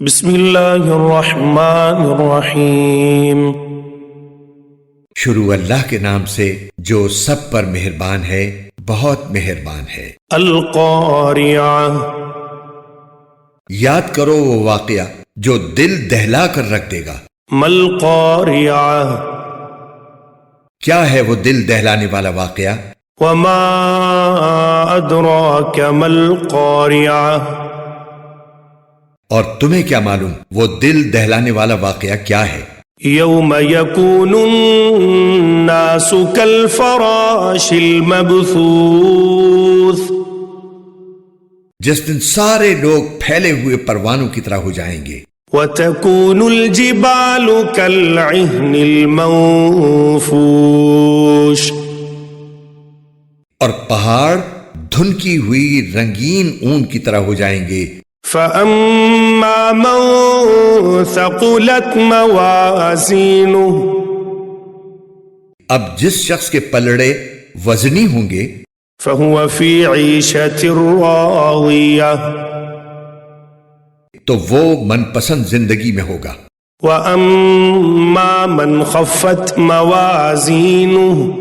بسم اللہ الرحمن الرحیم۔ شروع اللہ کے نام سے جو سب پر مہربان ہے، بہت مہربان ہے۔ القاریعہ، یاد کرو وہ واقعہ جو دل دہلا کر رکھ دے گا۔ ما القاریعہ، کیا ہے وہ دل دہلانے والا واقعہ؟ وما ادراک ما القاریعہ، اور تمہیں کیا معلوم وہ دل دہلانے والا واقعہ کیا ہے؟ یوم یکون الناس کالفراش المبثوث، جس دن سارے لوگ پھیلے ہوئے پروانوں کی طرح ہو جائیں گے۔ وتكون الجبال كالعهن المنفوش، اور پہاڑ دھنکی ہوئی رنگین اون کی طرح ہو جائیں گے۔ فأما من ثقلت موازينه، اب جس شخص کے پلڑے وزنی ہوں گے فهو في عيشة راضية، تو وہ من پسند زندگی میں ہوگا۔ وأما من خفت موازينه،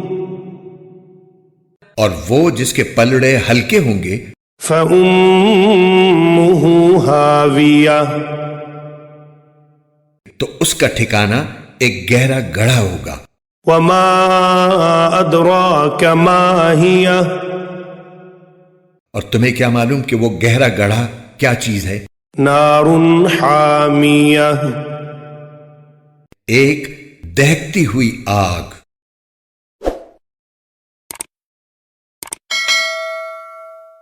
اور وہ جس کے پلڑے ہلکے ہوں گے فأمه هاوية، تو اس کا ٹھکانہ ایک گہرا گڑھا ہوگا۔ وما أدراك ما هي، اور تمہیں کیا معلوم کہ وہ گہرا گڑھا کیا چیز ہے؟ نار حامیہ، ایک دہکتی ہوئی آگ۔